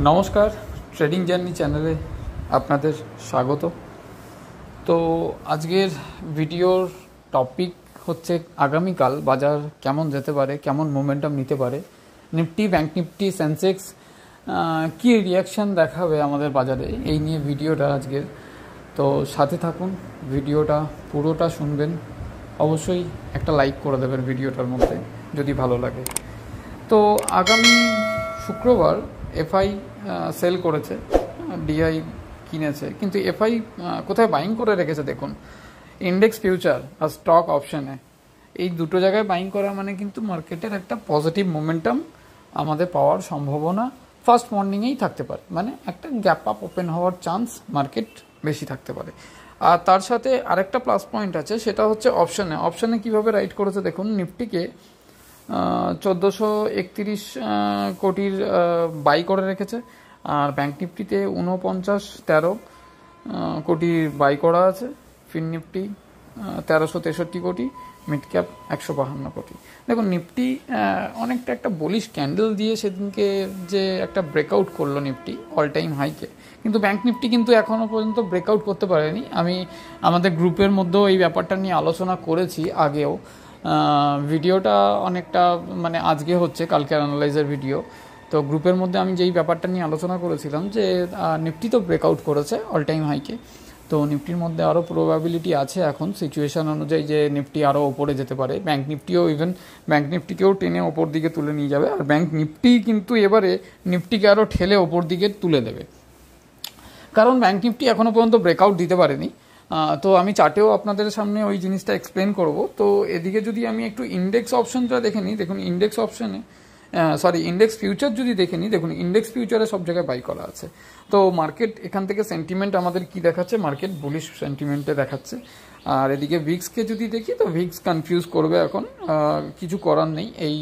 নমস্কার, trading journey চ্যানেলে আপনাদের স্বাগত। তো আজকের ভিডিওর টপিক হচ্ছে আগামীকাল বাজার কেমন যেতে পারে, কেমন মোমেন্টাম নিতে পারে, নিফটি, ব্যাংক নিফটি, সেন্সেক্স কী রিয়াকশান দেখাবে আমাদের বাজারে, এই নিয়ে ভিডিওটা আজকের। তো সাথে থাকুন, ভিডিওটা পুরোটা শুনবেন, অবশ্যই একটা লাইক করে দেবেন ভিডিওটার মধ্যে যদি ভালো লাগে। তো আগামী শুক্রবার এফআই সেল করেছে, ডিআই কিনেছে, কিন্তু এফআই কোথায় বাইং করে রেখেছে দেখুন, ইন্ডেক্স ফিউচার আর স্টক অপশানে। এই দুটো জায়গায় বাইং করা মানে কিন্তু মার্কেটের একটা পজিটিভ মোমেন্টাম আমাদের পাওয়ার সম্ভাবনা ফার্স্ট মর্নিংয়েই থাকতে পারে, মানে একটা গ্যাপ আপ ওপেন হওয়ার চান্স মার্কেট বেশি থাকতে পারে। আর তার সাথে আরেকটা প্লাস পয়েন্ট আছে, সেটা হচ্ছে অপশানে কীভাবে রাইট করেছে দেখুন। নিফটিকে 1431 কোটির বাই করে রেখেছে, আর ব্যাংক নিফটিতে 4913 কোটি বাই করা আছে, ফিন নিফটি 1363 কোটি, মিড ক্যাপ 152 কোটি। দেখুন নিফটি অনেকটা একটা বলিশ ক্যান্ডেল দিয়ে সেদিনকে যে একটা ব্রেকআউট করলো নিফটি অল টাইম হাইকে, কিন্তু ব্যাংক নিফটি কিন্তু এখনও পর্যন্ত ব্রেকআউট করতে পারেনি। আমি আমাদের গ্রুপের মধ্যেও এই ব্যাপারটা নিয়ে আলোচনা করেছি আগেও। ভিডিওটা অনেকটা মানে আজকে হচ্ছে, কালকে অ্যানালাইজার ভিডিও। তো গ্রুপের মধ্যে আমি যেই ব্যাপারটা নিয়ে আলোচনা করেছিলাম যে নিফটি তো ব্রেকআউট করেছে অল টাইম হাইকে, তো নিফটির মধ্যে আরও প্রবাবিলিটি আছে এখন সিচুয়েশান অনুযায়ী যে নিফটি আরও ওপরে যেতে পারে। ব্যাংক নিফটিকেও টেনে ওপর দিকে তুলে নিয়ে যাবে, আর ব্যাংক নিফটি কিন্তু এবারে নিফটিকে আরও ঠেলে ওপর দিকে তুলে দেবে, কারণ ব্যাংক নিফটি এখনও পর্যন্ত ব্রেকআউট দিতে পারেনি। তো আমি চার্টেও আপনাদের সামনে ওই জিনিসটা এক্সপ্লেন করব। তো এদিকে যদি আমি একটু ইন্ডেক্স অপশনটা দেখে নিই, দেখুন ইন্ডেক্স ফিউচার যদি দেখে নিই, দেখুন ইন্ডেক্স ফিউচারে সব জায়গায় বাই করা আছে। তো মার্কেট এখান থেকে সেন্টিমেন্ট আমাদের কি দেখাচ্ছে, মার্কেট বুলিশ সেন্টিমেন্টে দেখাচ্ছে। আর এদিকে ভিক্সকে যদি দেখি, তো ভিক্স কনফিউজ করবে এখন, কিছু করার নেই। এই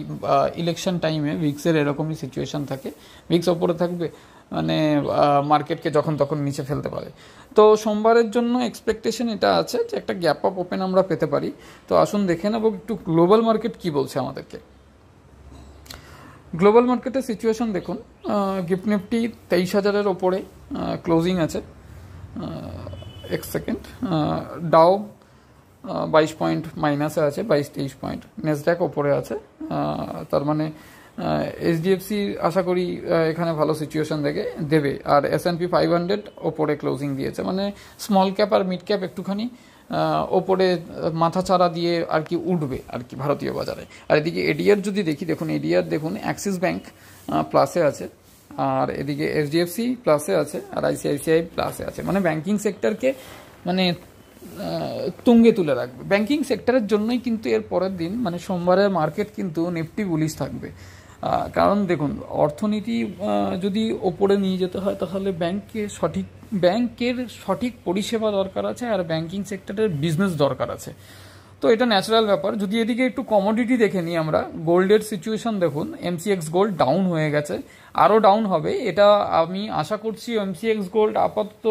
ইলেকশন টাইমে ভিক্সের এরকমই সিচুয়েশান থাকে, ভিক্স ওপরে থাকবে মানে মার্কেটকে যখন তখন নিচে ফেলতে পারে। তো সোমবারের জন্য এক্সপেকটেশন এটা আছে যে একটা গ্যাপ আপ ওপেন আমরা পেতে পারি। তো আসুন দেখে নেব একটু গ্লোবাল মার্কেট কি বলছে আমাদেরকে। গ্লোবাল মার্কেটের সিচুয়েশন দেখুন, গিফট নিফটি 23,000-এর ওপরে ক্লোজিং আছে, এক সেকেন্ড, ডাও 22 পয়েন্ট মাইনাসে আছে, 22-23 পয়েন্ট, নেসড্যাক ওপরে আছে, তার মানে এইচডিএফসি আশা করি এখানে ভালো সিচুয়েশন দেবে। আর S&P 500 ওপরে ক্লোজিং দিয়েছে, মানে স্মল ক্যাপ আর মিড ক্যাপ একটুখানি ওপরে মাথা চারা দিয়ে আর কি উঠবে আর কি ভারতীয় বাজারে। আর এদিকে এডিআর যদি দেখি, দেখুন এডিআর দেখুন অ্যাক্সিস ব্যাংক প্লাসে আছে, আর এদিকে এইচডিএফসি প্লাসে আছে, আর আইসিআইসিআই প্লাসে আছে, মানে ব্যাংকিং সেক্টরকে মানে তুঙ্গে তুলে রাখবে। ব্যাংকিং সেক্টরের জন্যই কিন্তু এর পরের দিন মানে সোমবারের মার্কেট কিন্তু নিফটি বুলিশ থাকবে, কারণ দেখুন অর্থনীতি যদি ওপরে নিয়ে যেতে হয় তাহলে ব্যাংকের সঠিক পরিষেবা দরকার আছে, আর ব্যাংকিং সেক্টরের বিজনেস দরকার আছে। তো এটা ন্যাচারাল ব্যাপার। যদি এদিকে একটু কমোডিটি দেখে নিই আমরা, গোল্ডের সিচুয়েশন দেখুন, এমসিএক্স গোল্ড ডাউন হয়ে গেছে, আরও ডাউন হবে এটা আমি আশা করছি। এমসিএক্স গোল্ড আপাতত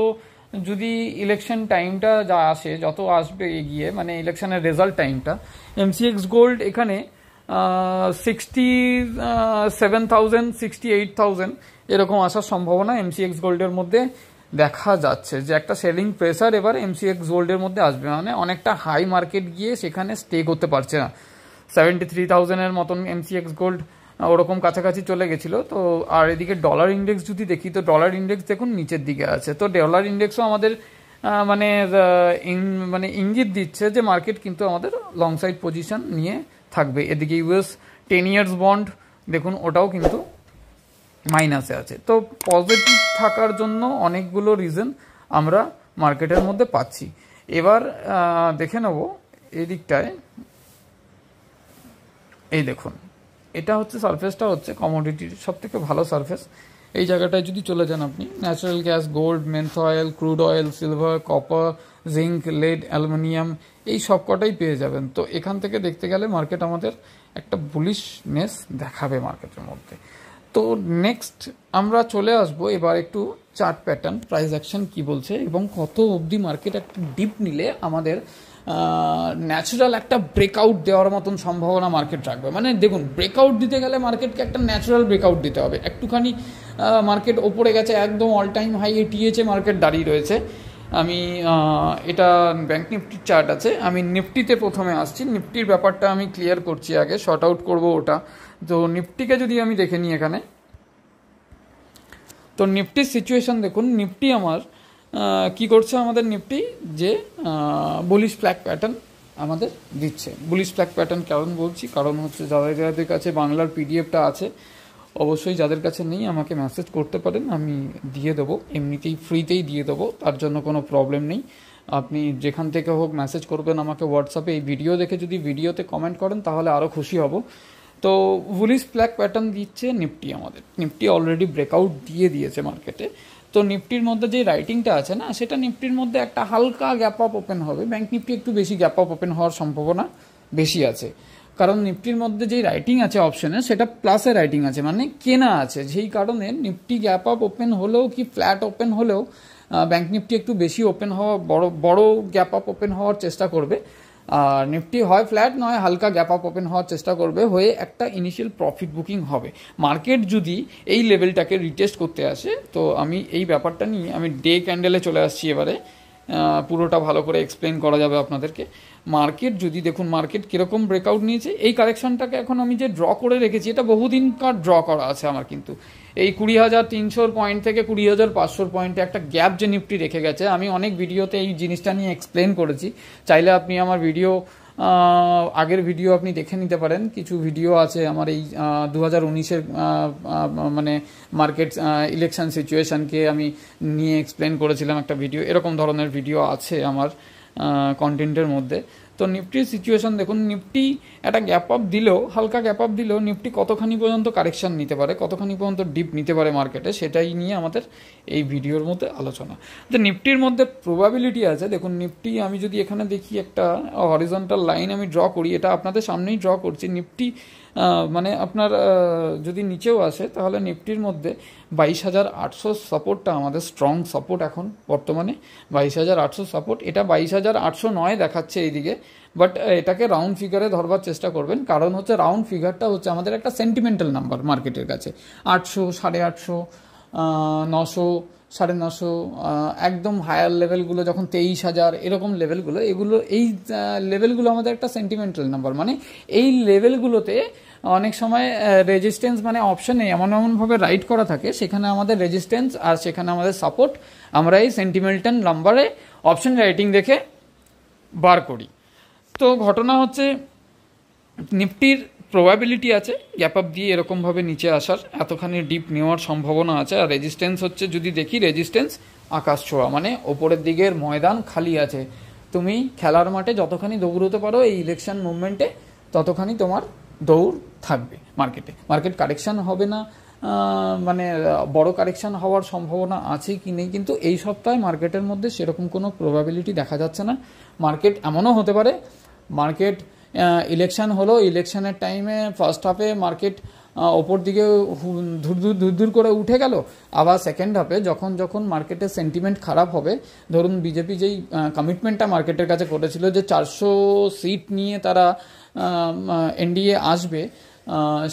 যদি ইলেকশন টাইমটা যা আসে, যত আসবে এগিয়ে, মানে ইলেকশনের রেজাল্ট টাইমটা, এমসিএক্স গোল্ড এখানে 67,000 68,000 এরকম আসার সম্ভাবনা এমসিএক্স গোল্ডের মধ্যে দেখা যাচ্ছে, যে একটা সেলিং প্রেসার এবার এমসিএক্স গোল্ডের মধ্যে আসবে, মানে অনেকটা হাই মার্কেট গিয়ে সেখানে স্টে করতে পারছে না। 73,000-এর মতন এমসিএক্স গোল্ড ওরকম কাছাকাছি চলে গেছিলো। তো আর এদিকে ডলার ইন্ডেক্স যদি দেখি, তো ডলার ইন্ডেক্স দেখুন নিচের দিকে আছে। তো ডলার ইন্ডেক্সও আমাদের মানে ইঙ্গিত দিচ্ছে যে মার্কেট কিন্তু আমাদের লং সাইড পজিশন নিয়ে থাকবে। এদিকে ইউএস 10 ইয়ার্স বন্ড দেখুন, ওটাও কিন্তু মাইনাসে আছে। তো পজিটিভ থাকার জন্য অনেকগুলো রিজন আমরা মার্কেটের মধ্যে পাচ্ছি। এবার দেখে নেব এদিকটায়, এই দেখুন এটা হচ্ছে সারফেসটা হচ্ছে কমোডিটির সব থেকে ভালো সারফেস। এই জায়গাটায় যদি চলে যান আপনি, natural gas, gold, mentha oil, crude oil, silver, copper, zinc, lead, aluminium, এই সব কটাই পেয়ে যাবেন। তো এখান থেকে দেখতে গেলে মার্কেট আমাদের একটা বুলিশনেস দেখাবে মার্কেটের মধ্যে। তো নেক্সট আমরা চলে আসবো এবার একটু চার্ট প্যাটার্ন, প্রাইস অ্যাকশন কি বলছে, এবং কত অবধি মার্কেট একটা ডিপ নিলে আমাদের ন্যাচারাল একটা ব্রেকআউট দেওয়ার মতন সম্ভাবনা মার্কেট রাখবে। মানে দেখুন, ব্রেকআউট দিতে গেলে মার্কেটকে একটা ন্যাচারাল ব্রেকআউট দিতে হবে। একটুখানি মার্কেট ওপরে গেছে, একদম অল টাইম হাই টিএচে মার্কেট দাঁড়িয়ে রয়েছে। আমি এটা ব্যাঙ্ক নিফটির চার্ট আছে, আমি নিফটিতে প্রথমে আসছি। নিফটির ব্যাপারটা আমি ক্লিয়ার করছি, আগে শর্ট আউট করবো ওটা। তো নিফটিকে যদি আমি দেখে নিই এখানে, তো নিফটির সিচুয়েশান দেখুন। নিফটি আমার কি করছে, আমাদের নিফটি যে বুলিশ ফ্ল্যাগ প্যাটার্ন আমাদের দিচ্ছে। বুলিশ ফ্ল্যাগ প্যাটার্ন কারণ বলছি, কারণ হচ্ছে যাদের কাছে বাংলার পিডিএফটা আছে, অবশ্যই যাদের কাছে নেই আমাকে মেসেজ করতে পারেন, আমি দিয়ে দেবো, এমনিতেই ফ্রিতেই দিয়ে দেবো, তার জন্য কোনো প্রবলেম নেই। আপনি যেখান থেকে হোক মেসেজ করবেন আমাকে হোয়াটসঅ্যাপে। এই ভিডিও দেখে যদি ভিডিওতে কমেন্ট করেন তাহলে আরও খুশি হব। তো বুলিশ ফ্ল্যাগ প্যাটার্ন দিচ্ছে নিফটি আমাদের। নিফটি অলরেডি ব্রেকআউট দিয়ে দিয়েছে মার্কেটে। তো নিফটির মধ্যে যে রাইটিংটা আছে না, সেটা নিফটির মধ্যে একটা হালকা গ্যাপ আপ ওপেন হবে। ব্যাঙ্ক নিফটি একটু বেশি গ্যাপ আপ ওপেন হওয়ার সম্ভাবনা বেশি আছে, কারণ নিফটির মধ্যে যেই রাইটিং আছে অপশনে, সেটা প্লাসে রাইটিং আছে, মানে কেনা আছে। যেই কারণে নিফটি গ্যাপ আপ ওপেন হলেও কি ফ্ল্যাট ওপেন হলেও ব্যাঙ্ক নিফটি একটু বেশি ওপেন হওয়া, বড় গ্যাপ আপ ওপেন হওয়ার চেষ্টা করবে। আর নিফটি হয় ফ্ল্যাট নয় হালকা গ্যাপ আপ ওপেন হওয়ার চেষ্টা করবে, হয়ে একটা ইনিশিয়াল প্রফিট বুকিং হবে। মার্কেট যদি এই লেভেলটাকে রিটেস্ট করতে আসে, তো আমি এই ব্যাপারটা নিয়ে আমি ডে ক্যান্ডেলে চলে আসছি এবারে, পুরোটা ভালো করে এক্সপ্লেন করা যাবে আপনাদেরকে। মার্কেট যদি দেখুন, মার্কেট কীরকম ব্রেকআউট নিয়েছে, এই কারেকশনটাকে এখন আমি যে ড্র করে রেখেছি, এটা বহুদিনকার ড্র করা আছে আমার, কিন্তু এই 20,300 পয়েন্ট থেকে 20,500 পয়েন্টে একটা গ্যাপ যে নিফটি রেখে গেছে, আমি অনেক ভিডিওতে এই জিনিসটা নিয়ে এক্সপ্লেন করেছি। চাইলে আপনি আমার ভিডিও, আগের ভিডিও আপনি দেখে নিতে পারেন। কিছু ভিডিও আছে আমার এই 2019-এর মানে মার্কেট ইলেকশন সিচুয়েশানকে আমি নিয়ে এক্সপ্লেন করেছিলাম একটা ভিডিও, এরকম ধরনের ভিডিও আছে আমার কন্টেন্টের মধ্যে। তো নিফটির সিচুয়েশান দেখুন, নিফটি একটা গ্যাপ আপ দিলেও, হালকা গ্যাপ আপ দিলেও নিফটি কতখানি পর্যন্ত কারেকশান নিতে পারে, কতখানি পর্যন্ত ডিপ নিতে পারে মার্কেটে, সেটাই নিয়ে আমাদের এই ভিডিওর মধ্যে আলোচনা। তো নিফটির মধ্যে প্রবাবিলিটি আছে। দেখুন নিফটি, আমি যদি এখানে দেখি একটা হরিজন্টাল লাইন আমি ড্র করি, এটা আপনাদের সামনেই ড্র করছি। নিফটি মানে আপনার যদি নিচেও আসে, তাহলে নিফটির মধ্যে 22,800 সাপোর্টটা আমাদের স্ট্রং সাপোর্ট এখন বর্তমানে। 22,800 সাপোর্ট, এটা 22,809 দেখাচ্ছে এইদিকে, বাট এটাকে রাউন্ড ফিগারে ধরবার চেষ্টা করবেন, কারণ হচ্ছে রাউন্ড ফিগারটা হচ্ছে আমাদের একটা সেন্টিমেন্টাল নাম্বার মার্কেটের কাছে। 800, 850, 900, 950, একদম হায়ার লেভেলগুলো যখন 23,000, এরকম লেভেলগুলো, এগুলো এই লেভেলগুলো আমাদের একটা সেন্টিমেন্টাল নাম্বার। মানে এই লেভেলগুলোতে অনেক সময় রেজিস্ট্যান্স, মানে অপশানে এমনভাবে রাইট করা থাকে, সেখানে আমাদের রেজিস্ট্যান্স আর সেখানে আমাদের সাপোর্ট আমরা এই সেন্টিমেন্টাল নাম্বারে অপশন রাইটিং দেখে বার করি। তো ঘটনা হচ্ছে নিফটির প্রবাবিলিটি আছে গ্যাপ আপ দিয়ে এরকমভাবে নিচে আসার, এতখানি ডিপ নেওয়ার সম্ভাবনা আছে। আর রেজিস্ট্যান্স হচ্ছে, যদি দেখি রেজিস্ট্যান্স আকাশ ছোঁয়া, মানে ওপরের দিকের ময়দান খালি আছে। তুমি খেলার মাঠে যতখানি দৌড়তে পারো এই ইলেকশন মুভমেন্টে, ততখানি তোমার দৌড় থাকবে মার্কেটে। মার্কেট কারেকশান হবে না, মানে বড় কারেকশান হওয়ার সম্ভাবনা আছে কি নেই, কিন্তু এই সপ্তাহে মার্কেটের মধ্যে সেরকম কোনো প্রবাবিলিটি দেখা যাচ্ছে না। মার্কেট এমনও হতে পারে, মার্কেট ইলেকশন হলো, ইলেকশনের টাইমে ফার্স্ট হাফে মার্কেট ওপর দিকে ধুর করে উঠে গেল, আবার সেকেন্ড হাফে যখন মার্কেটের সেন্টিমেন্ট খারাপ হবে, ধরুন বিজেপি যেই কমিটমেন্টটা মার্কেটের কাছে করেছিল যে 400 সিট নিয়ে তারা এনডিএ আসবে,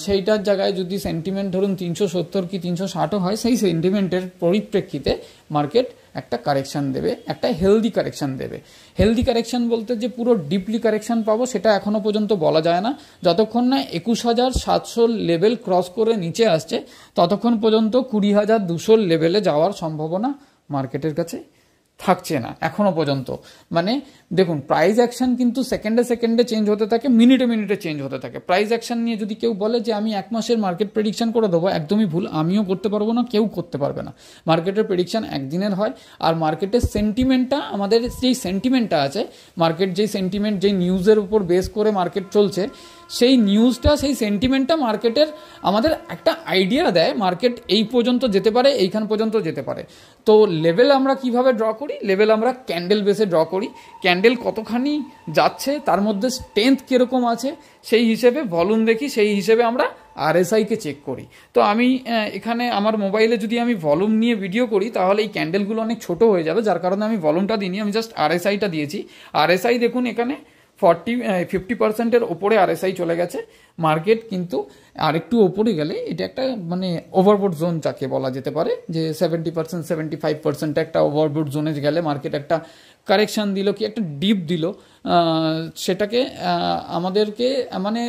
সেইটার জায়গায় যদি সেন্টিমেন্ট ধরুন 370 কি 360 হয়, সেই সেন্টিমেন্টের পরিপ্রেক্ষিতে মার্কেট একটা কারেকশান দেবে, একটা হেলদি কারেকশান দেবে। হেলদি কারেকশান বলতে যে পুরো ডিপলি কারেকশান পাবো সেটা এখনও পর্যন্ত বলা যায় না। যতক্ষণ না 21,700 লেভেল ক্রস করে নিচে আসছে, ততক্ষণ পর্যন্ত 20,200 লেভেলে যাওয়ার সম্ভাবনা মার্কেটের কাছে থাকছে না এখনো পর্যন্ত। মানে দেখুন, প্রাইস অ্যাকশন কিন্তু সেকেন্ডে চেঞ্জ হতে থাকে, মিনিটে চেঞ্জ হতে থাকে। প্রাইস অ্যাকশন নিয়ে যদি কেউ বলে যে আমি 1 মাসের মার্কেট প্রেডিকশন করে দেবো, একদমই ভুল। আমিও করতে পারবো না, কেউ করতে পারবে না। মার্কেটের প্রেডিকশন একদিনের হয়। আর মার্কেটের সেন্টিমেন্টটা, আমাদের যেই সেন্টিমেন্টটা আছে, মার্কেট যেই সেন্টিমেন্ট, যেই নিউজের উপর বেস করে মার্কেট চলছে, সেই নিউজটা, সেই সেন্টিমেন্টটা মার্কেটের আমাদের একটা আইডিয়া দেয় মার্কেট এই পর্যন্ত যেতে পারে, এইখান পর্যন্ত যেতে পারে। তো লেভেল আমরা কিভাবে ড্র করি? লেভেল আমরা ক্যান্ডেল বেসে ড্র করি। ক্যান্ডেল কতখানি যাচ্ছে, তার মধ্যে স্ট্রেংথ কীরকম আছে, সেই হিসেবে ভলিউম দেখি, সেই হিসেবে আমরা আরএসআইকে চেক করি। তো আমি এখানে আমার মোবাইলে যদি আমি ভলিউম নিয়ে ভিডিও করি তাহলে এই ক্যান্ডেলগুলো অনেক ছোট হয়ে যাবে, যার কারণে আমি ভলিউমটা দিইনি, আমি জাস্ট আরএসআইটা দিয়েছি। আরএসআই দেখুন এখানে 50% ওপরে আরএসআই চলে গেছে। মার্কেট কিন্তু আরেকটু ওপরে গেলে এটা একটা মানে ওভারবোট জোন যাকে বলা যেতে পারে, যে 70% 75% একটা ওভারবোট জোনে গেলে মার্কেট একটা কারেকশান দিল, কি একটা ডিপ দিল, সেটাকে আমাদেরকে মানে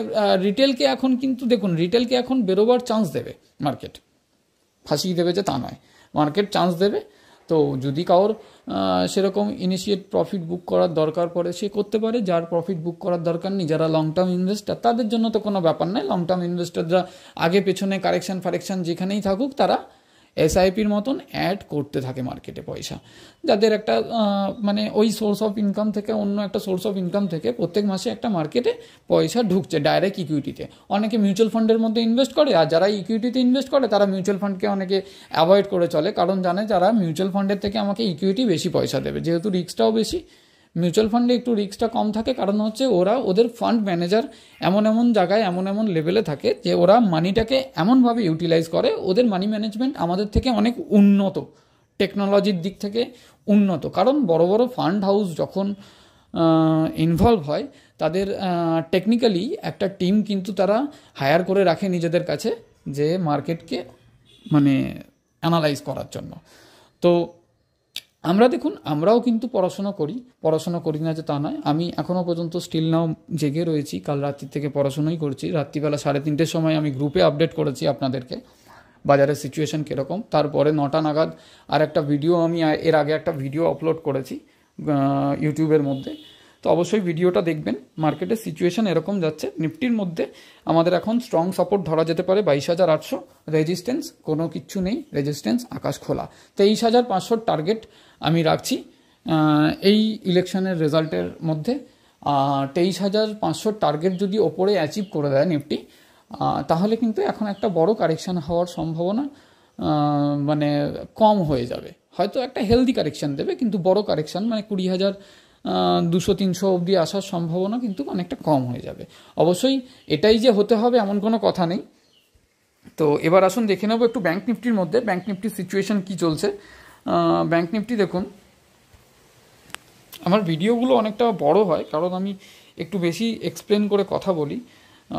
রিটেলকে এখন কিন্তু দেখুন, রিটেলকে এখন বেরোবার চান্স দেবে মার্কেট, ফাঁসিয়ে দেবে যে তা নয়, মার্কেট চান্স দেবে। তো যদি কারোর সেরকম ইনিশিয়েট প্রফিট বুক করার দরকার পড়ে সে করতে পারে, যার প্রফিট বুক করার দরকার নেই, যারা লং টার্ম ইনভেস্টার তাদের জন্য তো কোনো ব্যাপার নয়। লং টার্ম ইনভেস্টাররা আগে পেছনে কারেকশান ফারেকশান যেখানেই থাকুক তারা এসআইপির মতন অ্যাড করতে থাকে মার্কেটে পয়সা, যাদের একটা মানে ওই সোর্স অফ ইনকাম থেকে অন্য একটা সোর্স অফ ইনকাম থেকে প্রত্যেক মাসে একটা মার্কেটে পয়সা ঢুকছে ডাইরেক্ট ইকুইটিতে। অনেকে মিউচুয়াল ফান্ডের মধ্যে ইনভেস্ট করে, আর যারা ইকুইটিতে ইনভেস্ট করে তারা মিউচুয়াল ফান্ডকে অনেকে অ্যাভয়েড করে চলে, কারণ জানে যারা মিউচুয়াল ফান্ডের থেকে আমাকে ইকুইটি বেশি পয়সা দেবে, যেহেতু রিস্কটাও বেশি। মিউচুয়াল ফান্ডে একটু রিস্কটা কম থাকে, কারণ হচ্ছে ওরা ওদের ফান্ড ম্যানেজার এমন এমন জায়গায় এমন এমন লেভেলে থাকে যে ওরা মানিটাকে এমনভাবে ইউটিলাইজ করে, ওদের মানি ম্যানেজমেন্ট আমাদের থেকে অনেক উন্নত, টেকনোলজির দিক থেকে উন্নত। কারণ বড় বড় ফান্ড হাউস যখন ইনভলভ হয় তাদের টেকনিক্যালি একটা টিম কিন্তু তারা হায়ার করে রাখে নিজেদের কাছে, যে মার্কেটকে মানে অ্যানালাইজ করার জন্য। তো আমরা দেখুন, আমরাও কিন্তু পড়াশোনা করি না যে তা নয়, আমি এখনও পর্যন্ত স্টিল নাও জেগে রয়েছি, কাল রাত্রি থেকে পড়াশোনাই করছি। রাত্রিবেলা 3:30-র সময় আমি গ্রুপে আপডেট করেছি আপনাদেরকে বাজারের সিচুয়েশন কীরকম। তারপরে 9টা নাগাদ আর একটা ভিডিও, আমি এর আগে একটা ভিডিও আপলোড করেছি ইউটিউবের মধ্যে, তো অবশ্যই ভিডিওটা দেখবেন। মার্কেটের সিচুয়েশন এরকম যাচ্ছে। নিফটির মধ্যে আমাদের এখন স্ট্রং সাপোর্ট ধরা যেতে পারে 22,800, রেজিস্ট্যান্স কোনো কিচ্ছু নেই, রেজিস্ট্যান্স আকাশ খোলা। 23,500 টার্গেট আমি রাখছি এই ইলেকশনের রেজাল্টের মধ্যে। 23,500 টার্গেট যদি ওপরে অ্যাচিভ করে দেয় নিফটি, তাহলে কিন্তু এখন একটা বড় কারেকশান হওয়ার সম্ভাবনা মানে কম হয়ে যাবে। হয়তো একটা হেলদি কারেকশান দেবে, কিন্তু বড় কারেকশান মানে 20,200-300 অবধি আসার সম্ভাবনা কিন্তু অনেকটা কম হয়ে যাবে। অবশ্যই এটাই যে হতে হবে এমন কোনো কথা নেই। তো এবার আসুন দেখে নেব একটু ব্যাঙ্ক নিফটির মধ্যে ব্যাঙ্ক নিফটির সিচুয়েশন কী চলছে। ব্যাঙ্ক নিফটি দেখুন, আমার ভিডিওগুলো অনেকটা বড় হয় কারণ আমি একটু বেশি এক্সপ্লেন করে কথা বলি।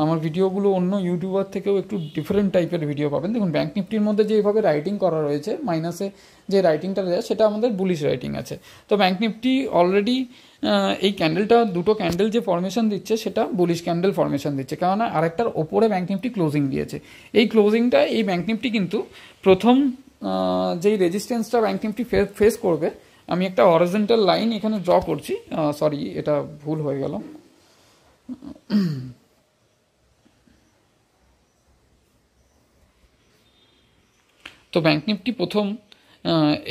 আমার ভিডিওগুলো অন্য ইউটিউবার থেকেও একটু ডিফারেন্ট টাইপের ভিডিও পাবেন। দেখুন ব্যাঙ্ক নিফটির মধ্যে যেভাবে রাইটিং করা রয়েছে, মাইনাসে যে রাইটিংটা রয়েছে সেটা আমাদের বুলিশ রাইটিং আছে। তো ব্যাঙ্ক নিফটি অলরেডি এই ক্যান্ডেলটা, দুটো ক্যান্ডেল যে ফরমেশন দিচ্ছে সেটা বুলিশ ক্যান্ডেল ফরমেশন দিচ্ছে, কেননা আরেকটার ওপরে ব্যাঙ্ক নিফটি ক্লোজিং দিয়েছে। এই ক্লোজিংটা এই ব্যাঙ্ক নিফটি কিন্তু প্রথম যেই রেজিস্ট্যান্সটা ব্যাঙ্ক নিফটি ফেস করবে, আমি একটা হরিজন্টাল লাইন এখানে ড্র করছি, সরি এটা ভুল হয়ে গেল। তো ব্যাঙ্ক নিফটি প্রথম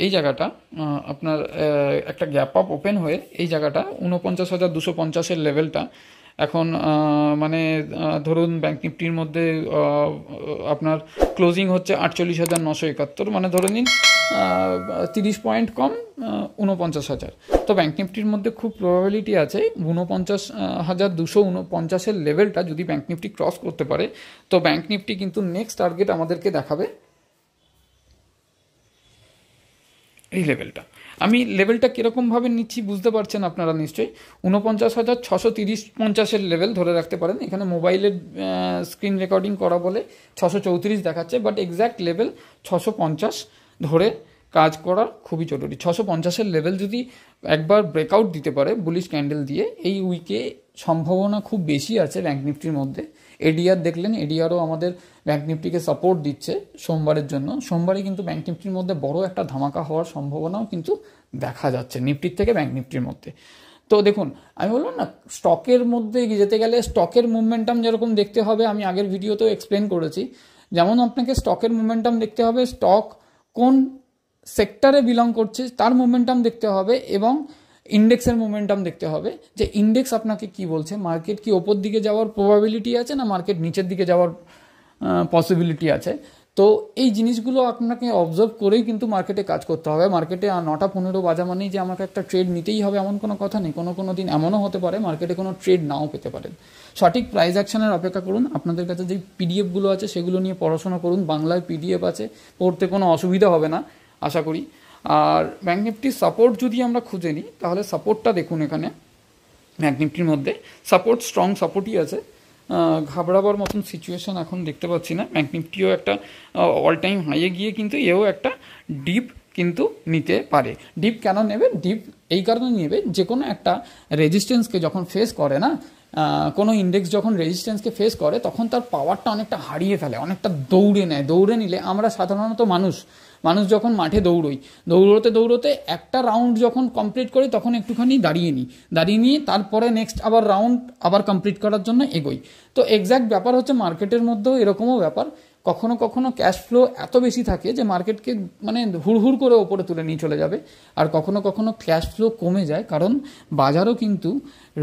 এই জায়গাটা আপনার একটা গ্যাপ আপ ওপেন হয়ে এই জায়গাটা 49,250-এর লেভেলটা এখন মানে ধরুন ব্যাঙ্ক নিফটির মধ্যে আপনার ক্লোজিং হচ্ছে 48,971, মানে ধরে নিন 30 পয়েন্ট কম 49,000। তো ব্যাঙ্ক নিফটির মধ্যে খুব প্রবাবিলিটি আছে 49,249-এর লেভেলটা যদি ব্যাঙ্ক নিফটি ক্রস করতে পারে, তো ব্যাঙ্ক নিফটি কিন্তু নেক্সট টার্গেট আমাদেরকে দেখাবে এই লেভেলটা। আমি লেভেলটা কীরকমভাবে নিচ্ছি বুঝতে পারছেন আপনারা নিশ্চয়ই। 49,630-50-এর লেভেল ধরে রাখতে পারেন। এখানে মোবাইলের স্ক্রিন রেকর্ডিং করা বলে 634 দেখাচ্ছে, বাট এক্স্যাক্ট লেভেল 650 ধরে কাজ করা খুবই জরুরি। 650-এর লেভেল যদি একবার ব্রেকআউট দিতে পারে বুলিশ ক্যান্ডেল দিয়ে, এই উইকে সম্ভাবনা খুব বেশি আছে ব্যাঙ্ক নিফটির মধ্যে। এডিআর দেখলেন, এডিআরও আমাদের ব্যাঙ্ক নিফটিকে সাপোর্ট দিচ্ছে সোমবারের জন্য। সোমবারে কিন্তু ব্যাঙ্ক নিফটির মধ্যে বড় একটা ধামাকা হওয়ার সম্ভাবনাও কিন্তু দেখা যাচ্ছে নিফটির থেকে ব্যাঙ্ক নিফটির মধ্যে। তো দেখুন, আমি বললাম না, স্টকের মধ্যে যেতে গেলে স্টকের মুভমেন্টাম যেরকম দেখতে হবে, আমি আগের ভিডিওতেও এক্সপ্লেন করেছি, যেমন আপনাকে স্টকের মুভমেন্টাম দেখতে হবে, স্টক কোন সেক্টরে বিলং করছে তার মুভমেন্টাম দেখতে হবে, এবং ইন্ডেক্সের মোমেন্টাম দেখতে হবে যে ইন্ডেক্স আপনাকে কি বলছে, মার্কেট কি ওপর দিকে যাওয়ার প্রবাবিলিটি আছে না মার্কেট নিচের দিকে যাওয়ার পসিবিলিটি আছে। তো এই জিনিসগুলো আপনাকে অবজার্ভ করেই কিন্তু মার্কেটে কাজ করতে হবে। মার্কেটে 9টা 15 বাজা মানেই যে আমাকে একটা ট্রেড নিতেই হবে এমন কোনো কথা নেই। কোনো দিন এমনও হতে পারে মার্কেটে কোনো ট্রেড নাও পেতে পারেন। সঠিক প্রাইস অ্যাকশনের অপেক্ষা করুন। আপনাদের কাছে যে পিডিএফগুলো আছে সেগুলো নিয়ে পড়াশোনা করুন, বাংলায় পিডিএফ আছে, পড়তে কোনো অসুবিধা হবে না আশা করি। আর ব্যাঙ্ক নিফটির সাপোর্ট যদি আমরা খুঁজে নিই তাহলে সাপোর্টটা দেখুন, এখানে ব্যাঙ্ক নিফটির মধ্যে সাপোর্ট স্ট্রং সাপোর্টই আছে, ঘাবড়াবার মতন সিচুয়েশন এখন দেখতে পাচ্ছি না। ব্যাঙ্ক নিফটিও একটা অল টাইম হাইয়ে গিয়ে কিন্তু এও একটা ডিপ কিন্তু নিতে পারে। ডিপ কেন নেবে? ডিপ এই কারণে নেবে, যে কোনো একটা রেজিস্ট্যান্সকে যখন ফেস করে না, কোনো ইন্ডেক্স যখন রেজিস্ট্যান্সকে ফেস করে তখন তার পাওয়ারটা অনেকটা হারিয়ে ফেলে, অনেকটা দৌড়ে নেয়। দৌড়ে নিলে আমরা সাধারণত মানুষ যখন মাঠে দৌড়োতে একটা রাউন্ড যখন কমপ্লিট করি তখন একটুখানি দাঁড়িয়ে নিয়ে তারপরে নেক্সট আবার রাউন্ড আবার কমপ্লিট করার জন্য এগোই। তো এক্স্যাক্ট ব্যাপার হচ্ছে মার্কেটের মধ্যেও এরকমও ব্যাপার। কখনো ক্যাশ ফ্লো এত বেশি থাকে যে মার্কেটকে মানে হুড় করে ওপরে তুলে নিয়ে চলে যাবে, আর কখনো ক্যাশ ফ্লো কমে যায়, কারণ বাজারও কিন্তু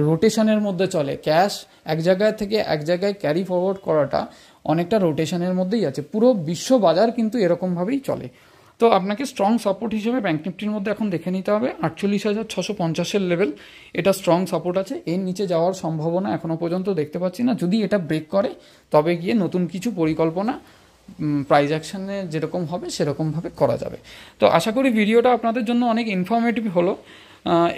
রোটেশনের মধ্যে চলে। ক্যাশ এক জায়গায় থেকে এক জায়গায় ক্যারি ফরওয়ার্ড করাটা অনেকটা রোটেশনের মধ্যেই আছে। পুরো বিশ্ব বাজার কিন্তু এরকমভাবেই চলে। তো আপনাকে স্ট্রং সাপোর্ট হিসেবে ব্যাঙ্ক নিফটির মধ্যে এখন দেখে নিতে হবে 48,650 লেভেল, এটা স্ট্রং সাপোর্ট আছে। এর নিচে যাওয়ার সম্ভাবনা এখনও পর্যন্ত দেখতে পাচ্ছি না। যদি এটা ব্রেক করে তবে গিয়ে নতুন কিছু পরিকল্পনা প্রাইস অ্যাকশনে যেরকম হবে সেরকমভাবে করা যাবে। তো আশা করি ভিডিওটা আপনাদের জন্য অনেক ইনফরমেটিভ হলো।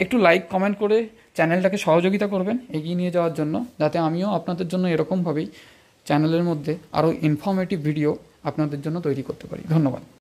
একটু লাইক কমেন্ট করে চ্যানেলটাকে সহযোগিতা করবেন এগিয়ে নিয়ে যাওয়ার জন্য, যাতে আমিও আপনাদের জন্য এরকমভাবেই চ্যানেলের মধ্যে আরও ইনফরমেটিভ ভিডিও আপনাদের জন্য তৈরি করতে পারি। ধন্যবাদ।